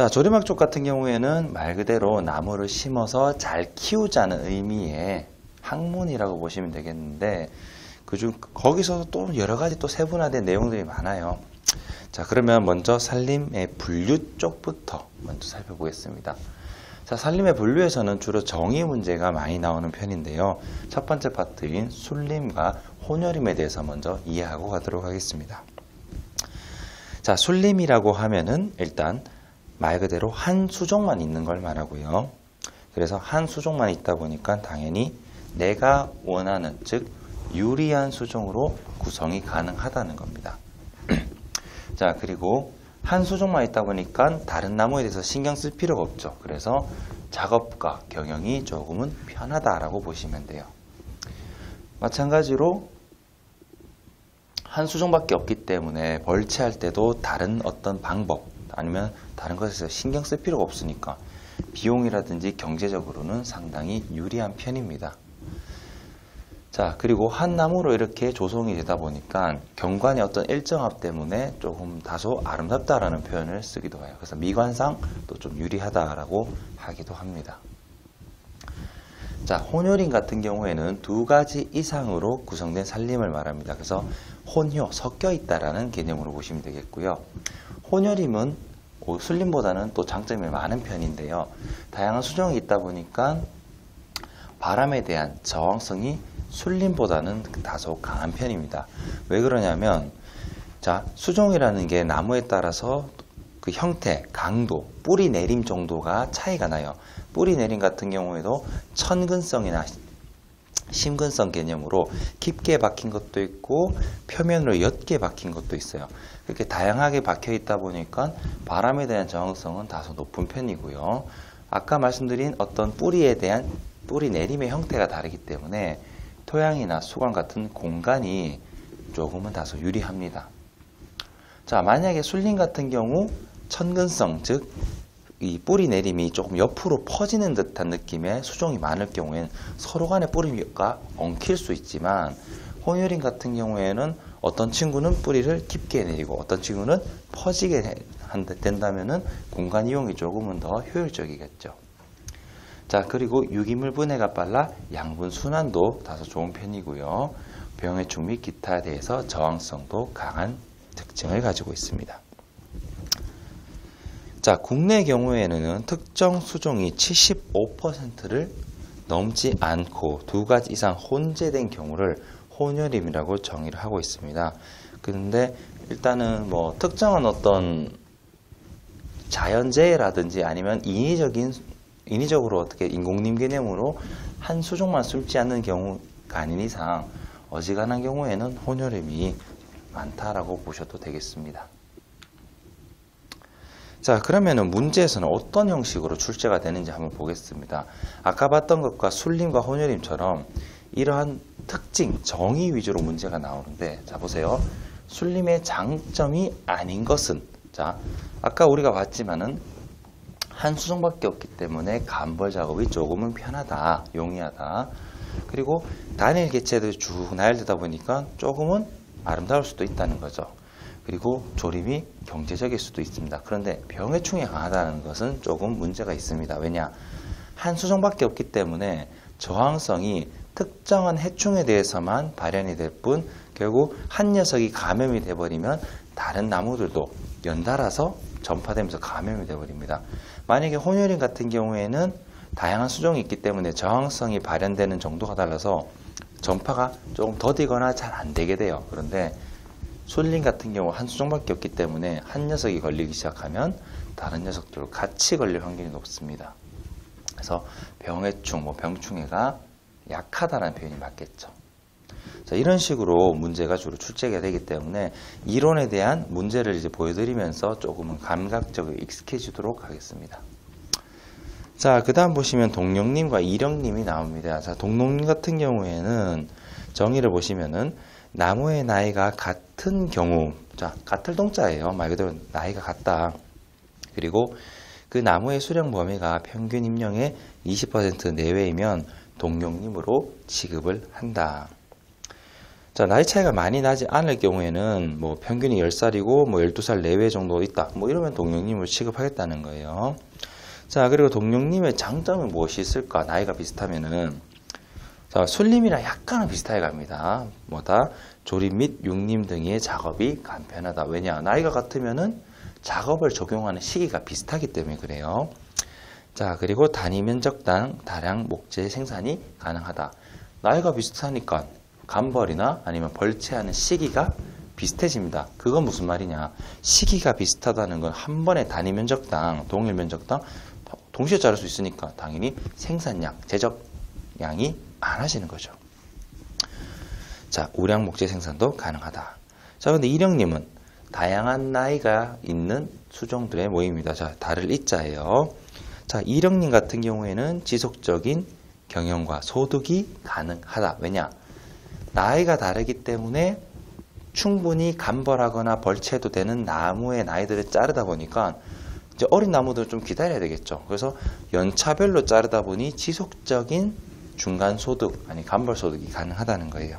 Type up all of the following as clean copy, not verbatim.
자, 조림학 쪽 같은 경우에는 말 그대로 나무를 심어서 잘 키우자는 의미의 학문이라고 보시면 되겠는데, 거기서 또 여러 가지 또 세분화된 내용들이 많아요. 자, 그러면 먼저 산림의 분류 쪽부터 먼저 살펴보겠습니다. 자, 산림의 분류에서는 주로 정의 문제가 많이 나오는 편인데요. 첫 번째 파트인 순림과 혼혈임에 대해서 먼저 이해하고 가도록 하겠습니다. 자, 순림이라고 하면은 일단 말 그대로 한 수종만 있는 걸 말하고요. 그래서 한 수종만 있다 보니까 당연히 내가 원하는, 즉 유리한 수종으로 구성이 가능하다는 겁니다. 자, 그리고 한 수종만 있다 보니까 다른 나무에 대해서 신경 쓸 필요가 없죠. 그래서 작업과 경영이 조금은 편하다라고 보시면 돼요. 마찬가지로 한 수종밖에 없기 때문에 벌채할 때도 다른 어떤 방법 아니면 다른 것에서 신경 쓸 필요가 없으니까 비용이라든지 경제적으로는 상당히 유리한 편입니다. 자, 그리고 한 나무로 이렇게 조성이 되다 보니까 경관의 어떤 일정합 때문에 조금 다소 아름답다라는 표현을 쓰기도 해요. 그래서 미관상 또 좀 유리하다라고 하기도 합니다. 자, 혼혈임 같은 경우에는 두 가지 이상으로 구성된 산림을 말합니다. 그래서 혼효, 섞여 있다라는 개념으로 보시면 되겠고요. 혼혈임은 순림보다는 또 장점이 많은 편인데요. 다양한 수종이 있다 보니까 바람에 대한 저항성이 순림보다는 다소 강한 편입니다. 왜 그러냐면, 자, 수종이라는 게 나무에 따라서 그 형태, 강도, 뿌리 내림 정도가 차이가 나요. 뿌리 내림 같은 경우에도 천근성이나 심근성 개념으로 깊게 박힌 것도 있고 표면으로 옅게 박힌 것도 있어요. 이렇게 다양하게 박혀 있다 보니까 바람에 대한 저항성은 다소 높은 편이고요. 아까 말씀드린 어떤 뿌리에 대한 뿌리 내림의 형태가 다르기 때문에 토양이나 수관 같은 공간이 조금은 다소 유리합니다. 자, 만약에 순림 같은 경우 천근성, 즉 이 뿌리 내림이 조금 옆으로 퍼지는 듯한 느낌의 수종이 많을 경우에는 서로 간의 뿌리가 엉킬 수 있지만, 혼혈임 같은 경우에는 어떤 친구는 뿌리를 깊게 내리고 어떤 친구는 퍼지게 된다면은 공간 이용이 조금은 더 효율적이겠죠. 자, 그리고 유기물 분해가 빨라 양분 순환도 다소 좋은 편이고요. 병해충 및 기타에 대해서 저항성도 강한 특징을 가지고 있습니다. 자, 국내 경우에는 특정 수종이 75%를 넘지 않고 두 가지 이상 혼재된 경우를 혼혈임이라고 정의를 하고 있습니다. 그런데 일단은 뭐 특정한 어떤 자연재해라든지 아니면 인위적으로 어떻게 인공림 개념으로 한 수종만 숨지 않는 경우가 아닌 이상 어지간한 경우에는 혼혈임이 많다라고 보셔도 되겠습니다. 자, 그러면은 문제에서는 어떤 형식으로 출제가 되는지 한번 보겠습니다. 아까 봤던 것과 순림과 혼혈임처럼 이러한 특징, 정의 위주로 문제가 나오는데, 자, 보세요. 순림의 장점이 아닌 것은, 자, 아까 우리가 봤지만은 한 수종밖에 없기 때문에 간벌 작업이 조금은 편하다, 용이하다. 그리고 단일 개체들 쭉 나열되다 보니까 조금은 아름다울 수도 있다는 거죠. 그리고 조림이 경제적일 수도 있습니다. 그런데 병해충이 강하다는 것은 조금 문제가 있습니다. 왜냐? 한 수종밖에 없기 때문에 저항성이 특정한 해충에 대해서만 발현이 될 뿐, 결국 한 녀석이 감염이 돼버리면 다른 나무들도 연달아서 전파되면서 감염이 돼버립니다. 만약에 혼혈임 같은 경우에는 다양한 수종이 있기 때문에 저항성이 발현되는 정도가 달라서 전파가 조금 더디거나 잘 안 되게 돼요. 그런데 순림 같은 경우 한 수종밖에 없기 때문에 한 녀석이 걸리기 시작하면 다른 녀석들도 같이 걸릴 확률이 높습니다. 그래서 병해충, 병충해가 약하다는 표현이 맞겠죠. 자, 이런 식으로 문제가 주로 출제가 되기 때문에 이론에 대한 문제를 이제 보여드리면서 조금은 감각적으로 익숙해지도록 하겠습니다. 자, 그 다음 보시면 동령님과 일령님이 나옵니다. 자, 동령님 같은 경우에는 정의를 보시면은 나무의 나이가 같은 경우, 자, 같을 동자예요. 말 그대로 나이가 같다. 그리고 그 나무의 수령 범위가 평균 임령의 20% 내외이면 동령님으로 취급을 한다. 자, 나이 차이가 많이 나지 않을 경우에는 뭐 평균이 10살이고 뭐 12살 내외 정도 있다. 뭐 이러면 동령님을 취급하겠다는 거예요. 자, 그리고 동령님의 장점은 무엇이 있을까? 나이가 비슷하면은. 자, 술림이랑 약간은 비슷하게 갑니다. 뭐다? 조림 및 육림 등의 작업이 간편하다. 왜냐? 나이가 같으면은 작업을 적용하는 시기가 비슷하기 때문에 그래요. 자, 그리고 단위 면적당 다량 목재 생산이 가능하다. 나이가 비슷하니까 감벌이나 아니면 벌채하는 시기가 비슷해집니다. 그건 무슨 말이냐? 시기가 비슷하다는 건 한 번에 단위 면적당, 동일 면적당 동시에 자를 수 있으니까 당연히 생산량, 제적량이 많아지는 거죠. 자, 우량 목재 생산도 가능하다. 자, 근데 이령님은 다양한 나이가 있는 수종들의 모임입니다. 자, 달을 이자예요. 자, 이령님 같은 경우에는 지속적인 경영과 소득이 가능하다. 왜냐? 나이가 다르기 때문에 충분히 감벌하거나 벌채도 되는 나무의 나이들을 자르다 보니까 이제 어린 나무들은 좀 기다려야 되겠죠. 그래서 연차별로 자르다 보니 지속적인 중간 소득, 아니 감벌 소득이 가능하다는 거예요.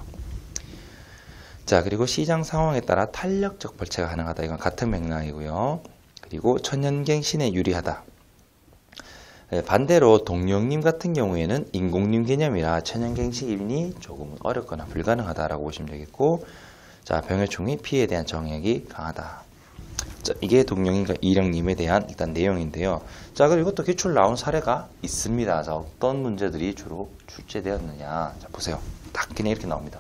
자, 그리고 시장 상황에 따라 탄력적 벌채가 가능하다. 이건 같은 맥락이고요. 그리고 천연갱신에 유리하다. 반대로 동령님 같은 경우에는 인공님 개념이라 천연갱신이 조금 어렵거나 불가능하다라고 보시면 되겠고, 자, 병해충이 피해에 대한 정액이 강하다. 자, 이게 동령님과 이령님에 대한 일단 내용인데요. 자, 그리고 이것도 기출 나온 사례가 있습니다. 자, 어떤 문제들이 주로 출제되었느냐. 자, 보세요. 딱 그냥 이렇게 나옵니다.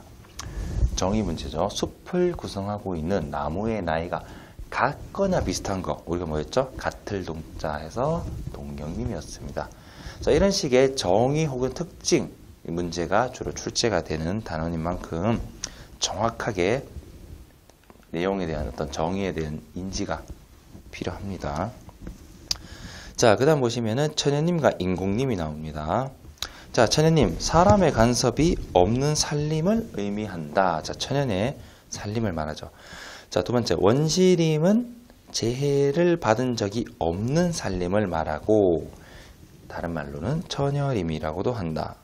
정의 문제죠. 숲을 구성하고 있는 나무의 나이가 같거나 비슷한 거, 우리가 뭐였죠? 같을 동자에서 동령님이었습니다. 자, 이런 식의 정의 혹은 특징 문제가 주로 출제가 되는 단원인 만큼 정확하게 내용에 대한 어떤 정의에 대한 인지가 필요합니다. 자, 그 다음 보시면은 천연님과 인공님이 나옵니다. 자, 천연님, 사람의 간섭이 없는 살림을 의미한다. 자, 천연의 살림을 말하죠. 자, 두 번째, 원시림은 재해를 받은 적이 없는 살림을 말하고, 다른 말로는 천여림이라고도 한다.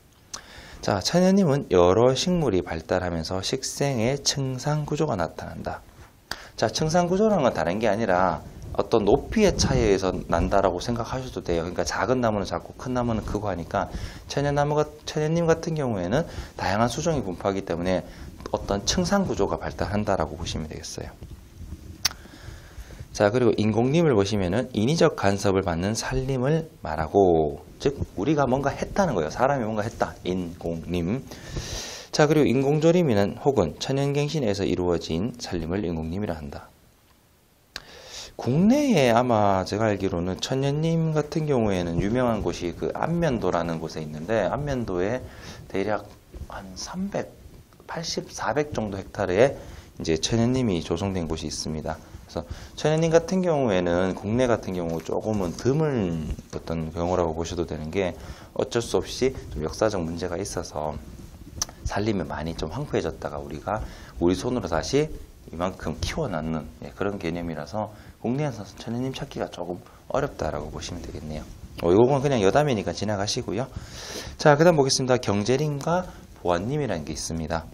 자, 천여림은 여러 식물이 발달하면서 식생의 층상구조가 나타난다. 자, 층상구조라는 건 다른 게 아니라 어떤 높이의 차이에서 난다라고 생각하셔도 돼요. 그러니까 작은 나무는 작고 큰 나무는 크고 하니까 천연님 같은 경우에는 다양한 수종이 분포하기 때문에 어떤 층상구조가 발달한다라고 보시면 되겠어요. 자, 그리고 인공림을 보시면은 인위적 간섭을 받는 살림을 말하고, 즉 우리가 뭔가 했다는 거예요. 사람이 뭔가 했다. 인공림. 자, 그리고 인공조림이는 혹은 천연갱신에서 이루어진 살림을 인공림이라 한다. 국내에 아마 제가 알기로는 천연님 같은 경우에는 유명한 곳이 그 안면도라는 곳에 있는데, 안면도에 대략 한 380, 400 정도 헥타르에 이제 천연님이 조성된 곳이 있습니다. 그래서 천연님 같은 경우에는 국내 같은 경우 조금은 드문 어떤 경우라고 보셔도 되는 게, 어쩔 수 없이 좀 역사적 문제가 있어서 살림이 많이 좀 황폐해졌다가 우리가 우리 손으로 다시 이만큼 키워놨는 그런 개념이라서 국내에서 천연님 찾기가 조금 어렵다라고 보시면 되겠네요. 이건 그냥 여담이니까 지나가시고요. 자, 그 다음 보겠습니다. 경제림과 보안님이라는 게 있습니다.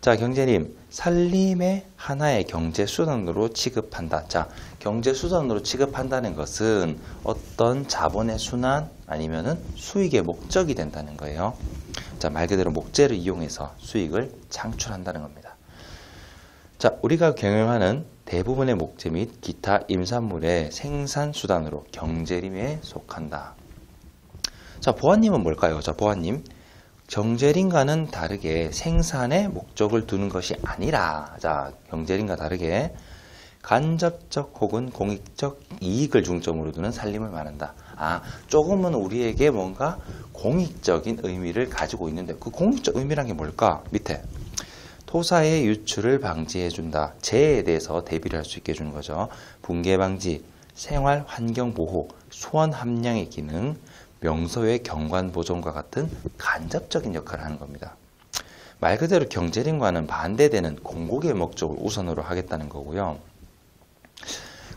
자, 경제림, 살림의 하나의 경제수단으로 취급한다. 자, 경제수단으로 취급한다는 것은 어떤 자본의 순환 아니면은 수익의 목적이 된다는 거예요. 자, 말 그대로 목재를 이용해서 수익을 창출한다는 겁니다. 자, 우리가 경영하는 대부분의 목재 및 기타 임산물의 생산수단으로 경제림에 속한다. 자, 보안님은 뭘까요? 자, 보안님. 경제림과는 다르게 생산에 목적을 두는 것이 아니라, 자, 경제림과 다르게 간접적 혹은 공익적 이익을 중점으로 두는 살림을 말한다. 아, 조금은 우리에게 뭔가 공익적인 의미를 가지고 있는데, 그 공익적 의미란 게 뭘까? 밑에 토사의 유출을 방지해준다. 재해에 대해서 대비를 할 수 있게 해주는 거죠. 붕괴 방지, 생활 환경 보호, 소원 함량의 기능, 명소의 경관 보존과 같은 간접적인 역할을 하는 겁니다. 말 그대로 경제림과는 반대되는 공공의 목적을 우선으로 하겠다는 거고요.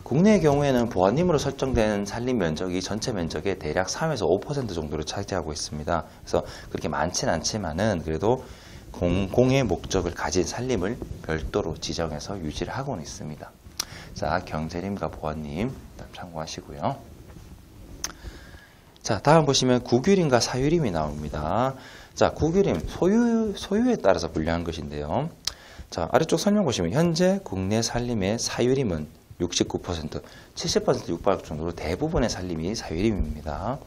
국내의 경우에는 보안림으로 설정된 산림 면적이 전체 면적의 대략 3에서 5% 정도를 차지하고 있습니다. 그래서 그렇게 많지는 않지만은 그래도 공공의 목적을 가진 산림을 별도로 지정해서 유지를 하고는 있습니다. 자, 경제림과 보안림 참고하시고요. 자, 다음 보시면 국유림과 사유림이 나옵니다. 자, 국유림 소유에 따라서 분류한 것인데요. 자, 아래쪽 설명 보시면 현재 국내 산림의 사유림은 69%, 70% 육박할 정도로 대부분의 산림이 사유림입니다.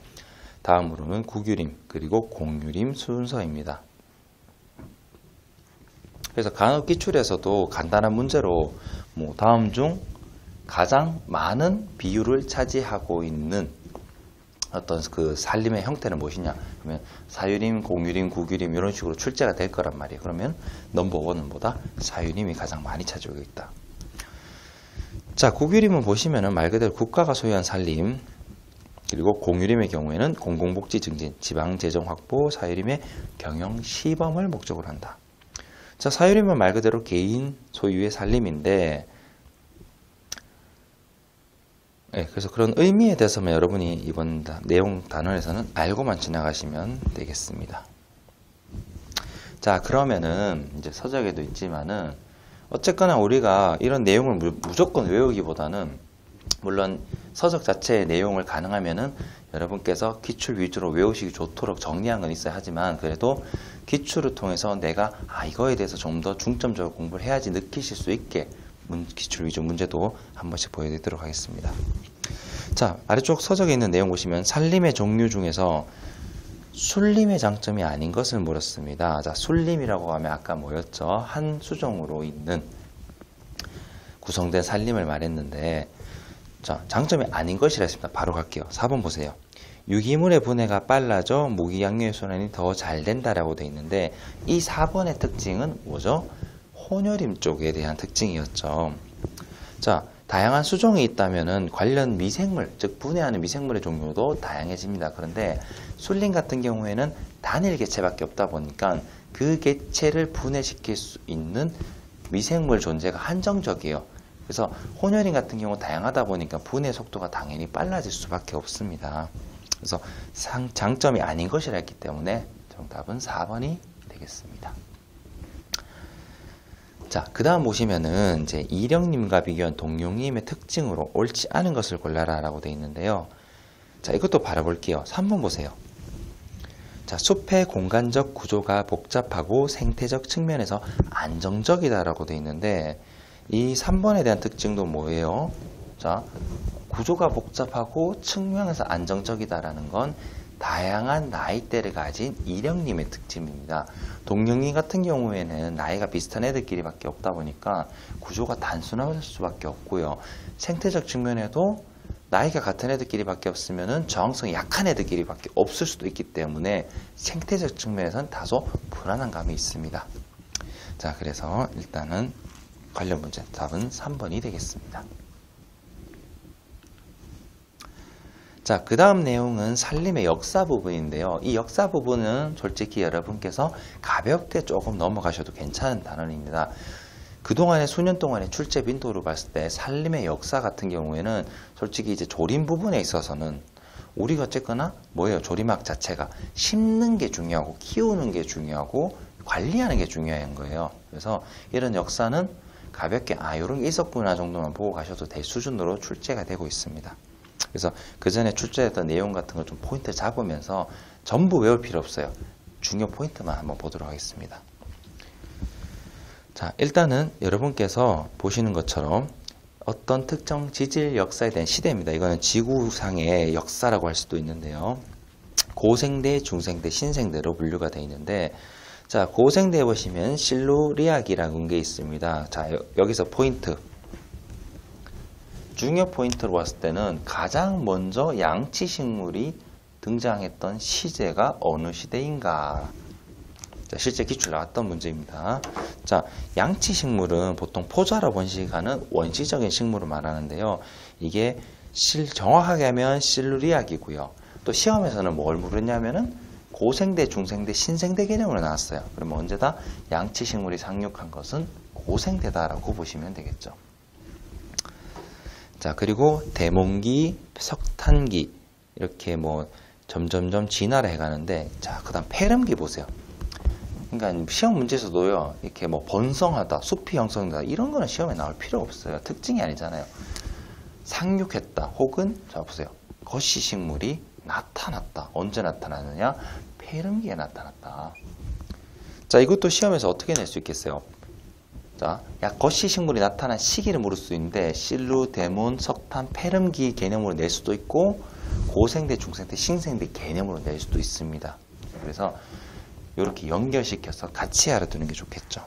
다음으로는 국유림 그리고 공유림 순서입니다. 그래서 간혹기출에서도 간단한 문제로 뭐 다음 중 가장 많은 비율을 차지하고 있는 어떤 그 산림의 형태는 무엇이냐? 그러면 사유림, 공유림, 국유림 이런 식으로 출제가 될 거란 말이에요. 그러면 넘버 원은 뭐다? 사유림이 가장 많이 차지하고 있다. 자, 국유림은 보시면은 말 그대로 국가가 소유한 산림, 그리고 공유림의 경우에는 공공복지 증진, 지방재정 확보, 사유림의 경영 시범을 목적으로 한다. 자, 사유림은 말 그대로 개인 소유의 산림인데, 그래서 그런 의미에 대해서만 여러분이 이번 내용 단원에서는 알고만 지나가시면 되겠습니다. 자, 그러면은 이제 서적에도 있지만은 어쨌거나 우리가 이런 내용을 무조건 외우기보다는 물론 서적 자체의 내용을 가능하면은 여러분께서 기출 위주로 외우시기 좋도록 정리한 건 있어야 하지만 그래도 기출을 통해서 내가 이거에 대해서 좀 더 중점적으로 공부를 해야지 느끼실 수 있게 기출 위주 문제도 한 번씩 보여드리도록 하겠습니다. 자, 아래쪽 서적에 있는 내용 보시면 산림의 종류 중에서 순림의 장점이 아닌 것을 물었습니다. 자, 순림이라고 하면 아까 뭐였죠? 한 수종으로 있는 구성된 산림을 말했는데, 자, 장점이 아닌 것이라 했습니다. 바로 갈게요. 4번 보세요. 유기물의 분해가 빨라져 무기양료의 순환이 더 잘 된다라고 되어 있는데, 이 4번의 특징은 뭐죠? 혼혈임 쪽에 대한 특징이었죠. 자, 다양한 수종이 있다면은 관련 미생물, 즉 분해하는 미생물의 종류도 다양해집니다. 그런데 순림 같은 경우에는 단일 개체밖에 없다 보니까 그 개체를 분해시킬 수 있는 미생물 존재가 한정적이에요. 그래서 혼혈임 같은 경우 다양하다 보니까 분해 속도가 당연히 빨라질 수밖에 없습니다. 그래서 장점이 아닌 것이라 했기 때문에 정답은 4번이 되겠습니다. 자, 그 다음 보시면은 이제 이령님과 비교한 동용님의 특징으로 옳지 않은 것을 골라라 라고 되어 있는데요. 자, 이것도 바라볼게요. 3번 보세요. 자, 숲의 공간적 구조가 복잡하고 생태적 측면에서 안정적이다 라고 되어 있는데, 이 3번에 대한 특징도 뭐예요? 자, 구조가 복잡하고 측면에서 안정적이다라는 건 다양한 나이대를 가진 이령님의 특징입니다. 동령님 같은 경우에는 나이가 비슷한 애들끼리밖에 없다 보니까 구조가 단순할 수밖에 없고요. 생태적 측면에도 나이가 같은 애들끼리밖에 없으면은 저항성이 약한 애들끼리밖에 없을 수도 있기 때문에 생태적 측면에서는 다소 불안한 감이 있습니다. 자, 그래서 일단은 관련 문제 답은 3번이 되겠습니다. 자, 그 다음 내용은 산림의 역사 부분인데요. 이 역사 부분은 솔직히 여러분께서 가볍게 조금 넘어가셔도 괜찮은 단원입니다. 그동안의 수년 동안의 출제 빈도로 봤을 때 산림의 역사 같은 경우에는 솔직히 이제 조림 부분에 있어서는 우리가 어쨌거나 뭐예요? 조림학 자체가 심는 게 중요하고 키우는 게 중요하고 관리하는 게 중요한 거예요. 그래서 이런 역사는 가볍게 이런 게 있었구나 정도만 보고 가셔도 될 수준으로 출제가 되고 있습니다. 그래서 그 전에 출제했던 내용 같은 걸 좀 포인트 잡으면서 전부 외울 필요 없어요. 중요 포인트만 한번 보도록 하겠습니다. 자, 일단은 여러분께서 보시는 것처럼 어떤 특정 지질 역사에 대한 시대입니다. 이거는 지구상의 역사라고 할 수도 있는데요. 고생대, 중생대, 신생대로 분류가 되어 있는데, 자, 고생대에 보시면 실루리학이라는 게 있습니다. 자, 여기서 포인트. 중요 포인트로 봤을 때는 가장 먼저 양치식물이 등장했던 시제가 어느 시대인가? 자, 실제 기출 나왔던 문제입니다. 자, 양치식물은 보통 포자로 번식하는 원시적인 식물을 말하는데요. 이게 정확하게 하면 실루리학이고요. 또 시험에서는 뭘 물었냐면은 고생대, 중생대, 신생대 개념으로 나왔어요. 그러면 언제다? 양치식물이 상륙한 것은 고생대다라고 보시면 되겠죠. 자, 그리고 대몽기, 석탄기 이렇게 뭐 점점점 진화를 해가는데, 자, 그 다음 폐렴기 보세요. 그러니까 시험 문제에서도요, 이렇게 뭐 번성하다, 숲이 형성되다, 이런 거는 시험에 나올 필요 없어요. 특징이 아니잖아요. 상륙했다, 혹은, 자, 보세요. 거시식물이 나타났다. 언제 나타나느냐? 폐렴기에 나타났다. 자, 이것도 시험에서 어떻게 낼 수 있겠어요? 자, 거시식물이 나타난 시기를 물을 수 있는데, 실루, 대문, 석탄, 폐렴기 개념으로 낼 수도 있고, 고생대, 중생대, 신생대 개념으로 낼 수도 있습니다. 그래서 이렇게 연결시켜서 같이 알아두는 게 좋겠죠.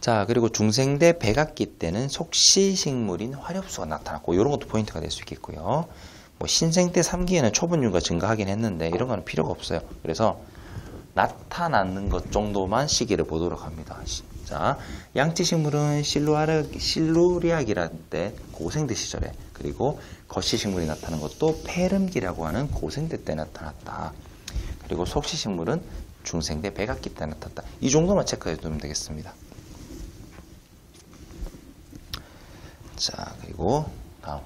자, 그리고 중생대 백악기 때는 속시식물인 화렵수가 나타났고, 이런 것도 포인트가 될 수 있겠고요. 뭐 신생대 3기에는 초분율가 증가하긴 했는데 이런 거는 필요가 없어요. 그래서 나타나는 것 정도만 시기를 보도록 합니다. 자, 양치식물은 실루리학이라는 때 고생대 시절에, 그리고 거시식물이 나타나는 것도 폐렴기라고 하는 고생대 때 나타났다. 그리고 속시식물은 중생대 백악기 때 나타났다. 이 정도만 체크해 두면 되겠습니다. 자, 그리고 다음.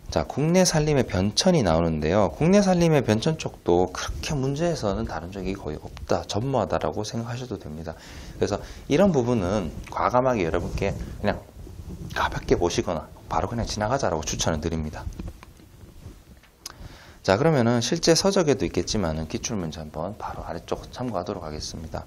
자, 국내 산림의 변천이 나오는데요. 국내 산림의 변천 쪽도 그렇게 문제에서는 다른 적이 거의 없다, 전무하다라고 생각하셔도 됩니다. 그래서 이런 부분은 과감하게 여러분께 그냥 가볍게 보시거나 바로 그냥 지나가자라고 추천을 드립니다. 자, 그러면은 실제 서적에도 있겠지만은 기출문제 한번 바로 아래쪽 참고하도록 하겠습니다.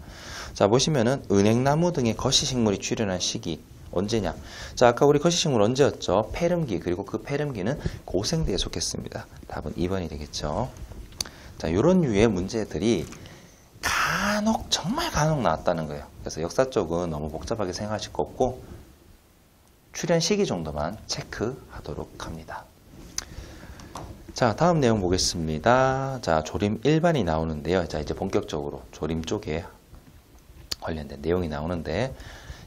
자, 보시면은 은행나무 등의 거시식물이 출현한 시기 언제냐? 자, 아까 우리 거시식물 언제였죠? 폐렴기. 그리고 그 폐렴기는 고생대에 속했습니다. 답은 2번이 되겠죠. 자, 요런 류의 문제들이 간혹, 정말 간혹 나왔다는 거예요. 그래서 역사 쪽은 너무 복잡하게 생각하실 거 없고 출현 시기 정도만 체크하도록 합니다. 자, 다음 내용 보겠습니다. 자, 조림 일반이 나오는데요. 자, 이제 본격적으로 조림 쪽에 관련된 내용이 나오는데,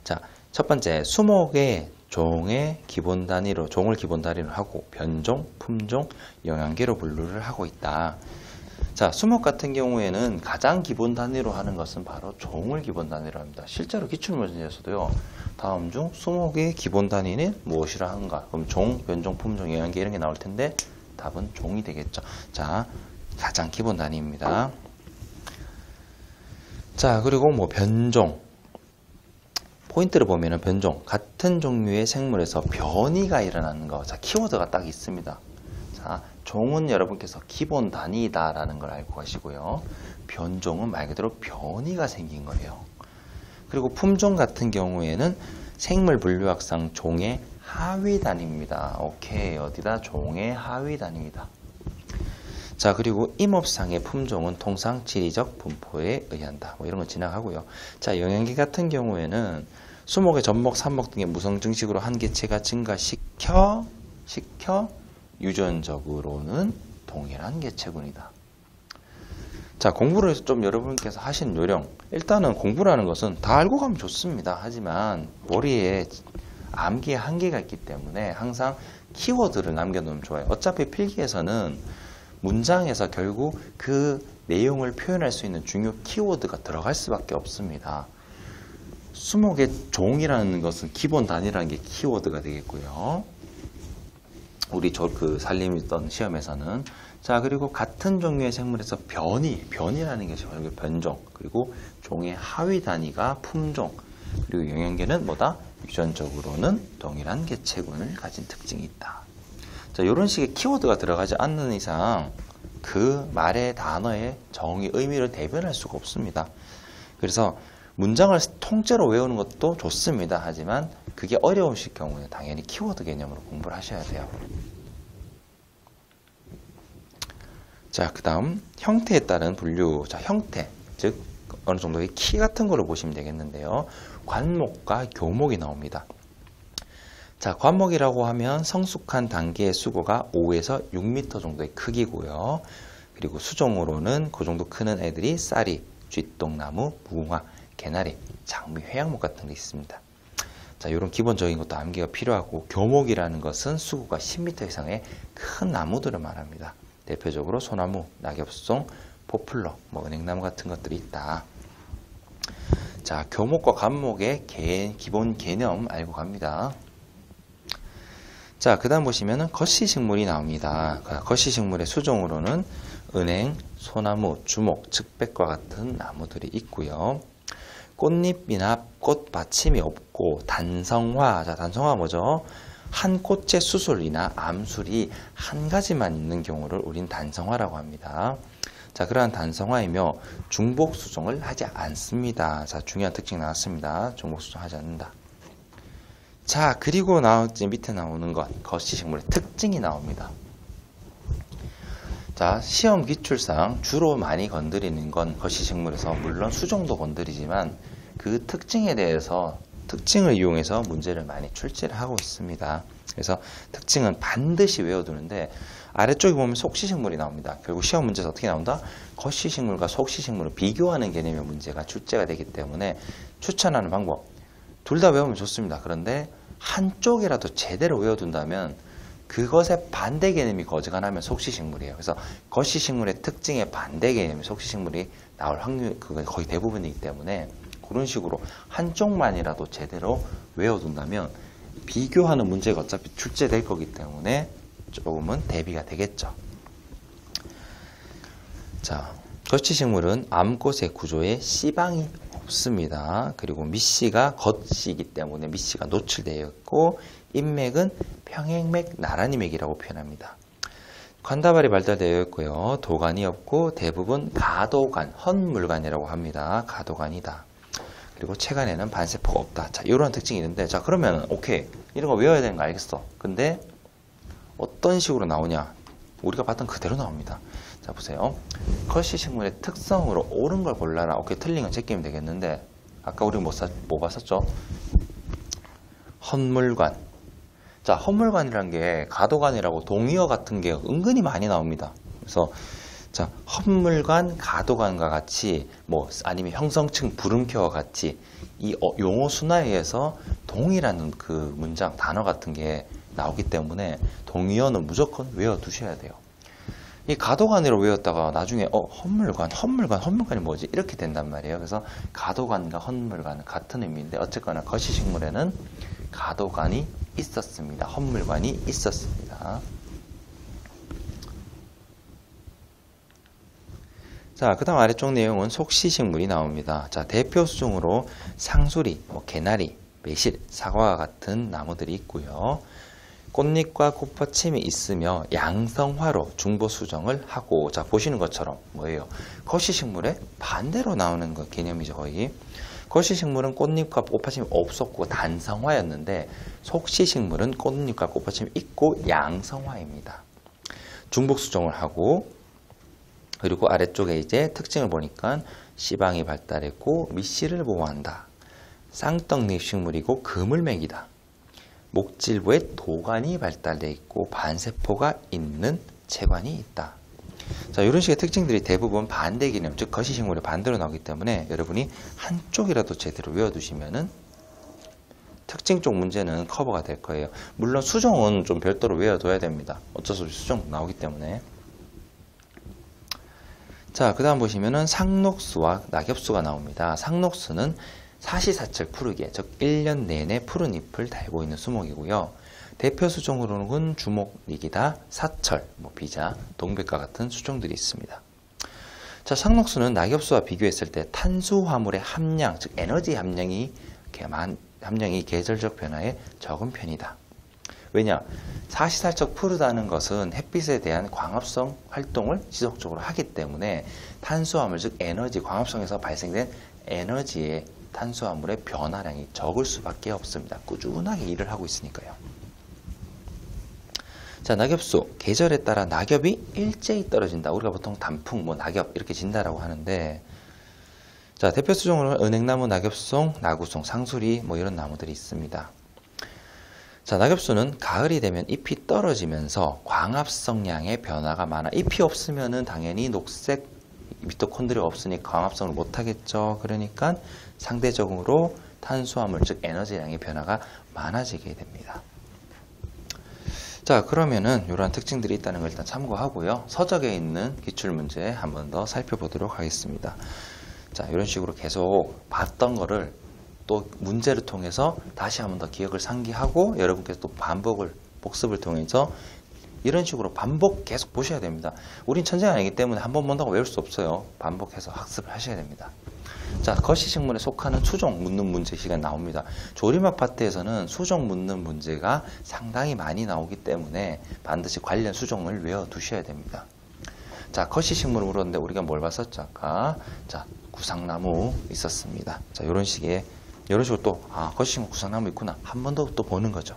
자, 첫 번째, 수목의 종의 기본 단위로, 종을 기본 단위로 하고 변종, 품종, 영양계로 분류를 하고 있다. 자, 수목 같은 경우에는 가장 기본 단위로 하는 것은 바로 종을 기본 단위로 합니다. 실제로 기출문제에서도요, 다음 중 수목의 기본 단위는 무엇이라 하는가? 그럼 종, 변종, 품종, 영양계 이런 게 나올 텐데 답은 종이 되겠죠. 자, 가장 기본 단위입니다. 자, 그리고 뭐 변종. 포인트를 보면은 변종, 같은 종류의 생물에서 변이가 일어나는 거. 자, 키워드가 딱 있습니다. 자, 종은 여러분께서 기본 단위다라는 걸 알고 가시고요. 변종은 말 그대로 변이가 생긴 거예요. 그리고 품종 같은 경우에는 생물 분류학상 종의 하위 단위입니다. 오케이, 어디다? 종의 하위 단위입니다. 자, 그리고 임업상의 품종은 통상 지리적 분포에 의한다. 뭐 이런 거 지나가고요. 자, 영양계 같은 경우에는 수목의 전목, 산목 등의 무성 증식으로 한 개체가 증가시켜 유전적으로는 동일한 개체군이다. 자, 공부를 좀 여러분께서 하신 요령. 일단은 공부라는 것은 다 알고 가면 좋습니다. 하지만 머리에 암기에 한계가 있기 때문에 항상 키워드를 남겨놓으면 좋아요. 어차피 필기에서는 문장에서 결국 그 내용을 표현할 수 있는 중요 키워드가 들어갈 수밖에 없습니다. 수목의 종이라는 것은 기본 단위라는 게 키워드가 되겠고요. 우리 그 산림이던 시험에서는. 자, 그리고 같은 종류의 생물에서 변이라는 것이 결국 변종, 그리고 종의 하위 단위가 품종, 그리고 영양계는 뭐다? 유전적으로는 동일한 개체군을 가진 특징이 있다. 자, 이런 식의 키워드가 들어가지 않는 이상 그 말의 단어의 정의, 의미를 대변할 수가 없습니다. 그래서 문장을 통째로 외우는 것도 좋습니다. 하지만 그게 어려우실 경우에 당연히 키워드 개념으로 공부를 하셔야 돼요. 자, 그 다음 형태에 따른 분류. 자, 형태, 즉 어느 정도의 키 같은 거로 보시면 되겠는데요. 관목과 교목이 나옵니다. 자, 관목이라고 하면 성숙한 단계의 수고가 5에서 6m 정도의 크기고요. 그리고 수종으로는 그 정도 크는 애들이 쌀이, 쥐똥나무, 무궁화, 개나리, 장미, 회양목 같은 게 있습니다. 자, 이런 기본적인 것도 암기가 필요하고, 교목이라는 것은 수고가 10m 이상의 큰 나무들을 말합니다. 대표적으로 소나무, 낙엽송, 포플러, 은행나무 같은 것들이 있다. 자, 교목과 관목의 기본 개념 알고 갑니다. 자, 그 다음 보시면은 거시식물이 나옵니다. 거시식물의 수종으로는 은행, 소나무, 주목, 측백과 같은 나무들이 있고요. 꽃잎이나 꽃받침이 없고 단성화. 자, 단성화 뭐죠? 한 꽃의 수술이나 암술이 한 가지만 있는 경우를 우린 단성화라고 합니다. 자, 그러한 단성화이며 중복수종을 하지 않습니다. 자, 중요한 특징 나왔습니다. 중복수종 하지 않는다. 자, 그리고 밑에 나오는 것, 거시식물의 특징이 나옵니다. 자, 시험 기출상 주로 많이 건드리는 건 거시식물에서 물론 수종도 건드리지만 그 특징에 대해서 특징을 이용해서 문제를 많이 출제를 하고 있습니다. 그래서 특징은 반드시 외워두는데 아래쪽에 보면 속시식물이 나옵니다. 결국 시험 문제에서 어떻게 나온다? 거시식물과 속시식물을 비교하는 개념의 문제가 출제가 되기 때문에 추천하는 방법 둘 다 외우면 좋습니다. 그런데 한쪽이라도 제대로 외워둔다면 그것의 반대 개념이 어지간하면 속시식물이에요. 그래서 거시식물의 특징의 반대 개념이 속시식물이 나올 확률이 거의 대부분이기 때문에 그런 식으로 한쪽만이라도 제대로 외워둔다면 비교하는 문제가 어차피 출제될 거기 때문에 조금은 대비가 되겠죠. 자, 거시식물은 암꽃의 구조에 씨방이 없습니다. 그리고 밑씨가 겉씨이기 때문에 밑씨가 노출되어 있고 잎맥은 평행맥, 나란히 맥이라고 표현합니다. 관다발이 발달되어 있고요. 도관이 없고 대부분 가도관, 헛물관이라고 합니다. 가도관이다. 그리고 채간에는 반세포가 없다. 자, 이런 특징이 있는데, 자, 그러면 오케이, 이런 거 외워야 되는 거 알겠어. 근데 어떤 식으로 나오냐? 우리가 봤던 그대로 나옵니다. 자, 보세요. 거시식물의 특성으로 옳은 걸 골라라. 오케이, 틀린 건 제끼면 되겠는데 아까 우리 뭐 봤었죠? 헛물관. 자, 헛물관이라는 게 가도관이라고 동의어 같은 게 은근히 많이 나옵니다. 그래서 자, 헛물관, 가도관과 같이 뭐 아니면 형성층, 부름켜와 같이 이 용어 순화에 의해서 동이라는 그 문장, 단어 같은 게 나오기 때문에 동의어는 무조건 외워두셔야 돼요. 이 가도관으로 외웠다가 나중에 헛물관이 뭐지? 이렇게 된단 말이에요. 그래서 가도관과 헛물관은 같은 의미인데 어쨌거나 거시식물에는 가도관이 있었습니다. 헛물관이 있었습니다. 자, 그 다음 아래쪽 내용은 속시식물이 나옵니다. 자, 대표 수종으로 상수리, 개나리, 매실, 사과와 같은 나무들이 있고요. 꽃잎과 꽃받침이 있으며 양성화로 중보수정을 하고, 자, 보시는 것처럼 뭐예요? 거시식물의 반대로 나오는 거 개념이죠, 거의. 거시식물은 꽃잎과 꽃받침이 없었고 단성화였는데 속시식물은 꽃잎과 꽃받침이 있고 양성화입니다. 중복수정을 하고 그리고 아래쪽에 이제 특징을 보니까 씨방이 발달했고 밑씨를 보호한다. 쌍떡잎 식물이고 그물맥이다. 목질부에 도관이 발달되어 있고 반세포가 있는 채관이 있다. 자, 이런 식의 특징들이 대부분 반대 개념, 즉 거시식물의 반대로 나오기 때문에 여러분이 한쪽이라도 제대로 외워두시면은 특징 쪽 문제는 커버가 될 거예요. 물론 수종은 좀 별도로 외워둬야 됩니다. 어쩔 수 없이 수종 나오기 때문에. 자, 그 다음 보시면은 상록수와 낙엽수가 나옵니다. 상록수는 사시사철 푸르게, 즉 1년 내내 푸른 잎을 달고 있는 수목이고요. 대표 수종으로는 주목, 니기다, 사철, 비자, 동백과 같은 수종들이 있습니다. 자, 상록수는 낙엽수와 비교했을 때 탄수화물의 함량, 즉 에너지 함량이 계절적 변화에 적은 편이다. 왜냐? 사시사철 푸르다는 것은 햇빛에 대한 광합성 활동을 지속적으로 하기 때문에 탄수화물, 즉 에너지, 광합성에서 발생된 에너지의 탄수화물의 변화량이 적을 수밖에 없습니다. 꾸준하게 일을 하고 있으니까요. 자, 낙엽수. 계절에 따라 낙엽이 일제히 떨어진다. 우리가 보통 단풍, 낙엽 이렇게 진다라고 하는데, 자, 대표 수종으로는 은행나무, 낙엽송, 나구송, 상수리 이런 나무들이 있습니다. 자, 낙엽수는 가을이 되면 잎이 떨어지면서 광합성량의 변화가 많아. 잎이 없으면은 당연히 녹색 미토콘드리아가 없으니 광합성을 못하겠죠. 그러니까 상대적으로 탄수화물, 즉 에너지량의 변화가 많아지게 됩니다. 자, 그러면은 이러한 특징들이 있다는 걸 일단 참고하고요. 서적에 있는 기출문제 한 번 더 살펴보도록 하겠습니다. 자, 이런 식으로 계속 봤던 거를 또 문제를 통해서 다시 한 번 더 기억을 상기하고 여러분께서 또 복습을 통해서 이런 식으로 반복 계속 보셔야 됩니다. 우린 천재가 아니기 때문에 한 번 본다고 외울 수 없어요. 반복해서 학습을 하셔야 됩니다. 자, 거시식물에 속하는 수종 묻는 문제 시간 나옵니다. 조리막 파트에서는 수종 묻는 문제가 상당히 많이 나오기 때문에 반드시 관련 수종을 외워두셔야 됩니다. 자, 거시식물을 물었는데 우리가 뭘 봤었죠? 아까 자, 구상나무 있었습니다. 자, 이런 식으로 또 거시식물 구상나무 있구나 한 번 더 또 보는 거죠.